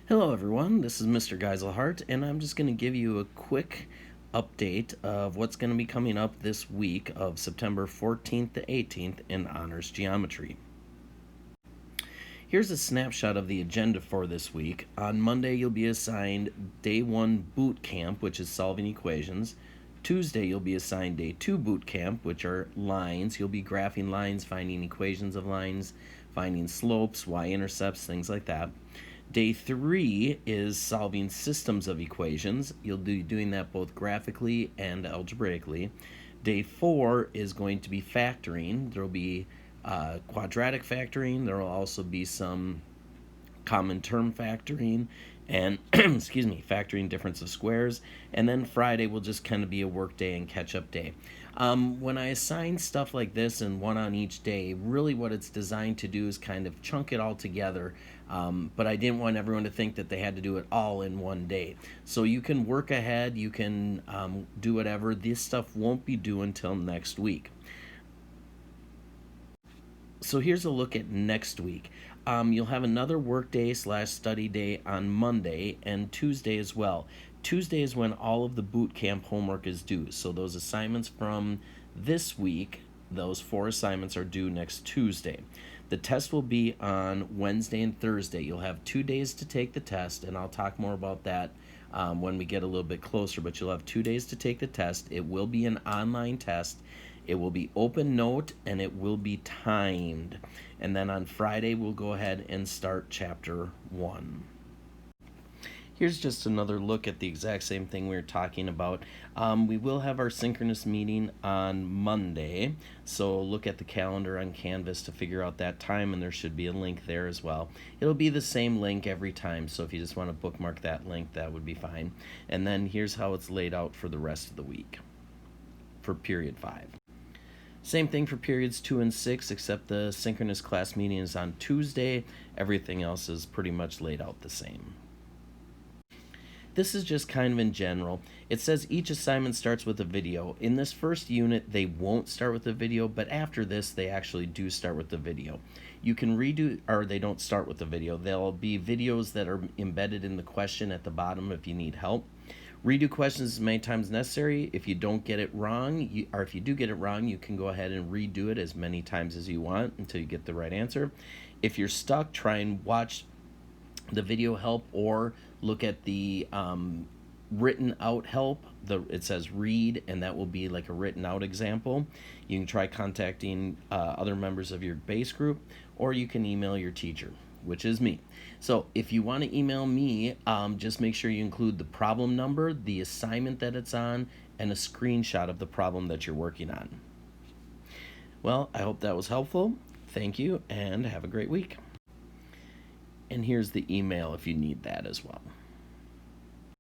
Hello everyone, this is Mr. Geiselhart, and I'm just going to give you a quick update of what's going to be coming up this week of September 14th to 18th in Honors Geometry. Here's a snapshot of the agenda for this week. On Monday, you'll be assigned Day 1 Boot Camp, which is solving equations. Tuesday, you'll be assigned Day 2 Boot Camp, which are lines. You'll be graphing lines, finding equations of lines, finding slopes, y-intercepts, things like that. Day 3 is solving systems of equations. You'll be doing that both graphically and algebraically. Day 4 is going to be factoring. There will be quadratic factoring. There will also be some common term factoring and excuse me, factoring difference of squares. And then Friday will just kind of be a work day and catch up day. When I assign stuff like this and one on each day, really what it's designed to do is kind of chunk it all together. But I didn't want everyone to think that they had to do it all in one day. So you can work ahead, you can do whatever. This stuff won't be due until next week. So here's a look at next week. You'll have another work day / study day on Monday and Tuesday as well. Tuesday is when all of the boot camp homework is due. So those assignments from this week, those 4 assignments are due next Tuesday. The test will be on Wednesday and Thursday. You'll have 2 days to take the test, and I'll talk more about that when we get a little bit closer, but you'll have 2 days to take the test. It will be an online test. It will be open note, and it will be timed. And then on Friday, we'll go ahead and start Chapter 1. Here's just another look at the exact same thing we were talking about. We will have our synchronous meeting on Monday, so look at the calendar on Canvas to figure out that time, and there should be a link there as well. It'll be the same link every time, so if you just want to bookmark that link, that would be fine. And then here's how it's laid out for the rest of the week for Period 5. Same thing for periods 2 and 6, except the synchronous class meeting is on Tuesday. Everything else is pretty much laid out the same. This is just kind of in general. It says each assignment starts with a video. In this first unit, they won't start with a video, but after this, they actually do start with the video. You can redo, or they don't start with the video. There'll be videos that are embedded in the question at the bottom if you need help. Redo questions as many times as necessary. If you don't get it wrong, or if you do get it wrong, you can go ahead and redo it as many times as you want until you get the right answer. If you're stuck, try and watch the video help or look at the written out help. It says read, and that will be like a written out example. You can try contacting other members of your base group, or you can email your teacher, which is me. So if you want to email me, just make sure you include the problem number, the assignment that it's on, and a screenshot of the problem that you're working on. Well, I hope that was helpful. Thank you, and have a great week. And here's the email if you need that as well.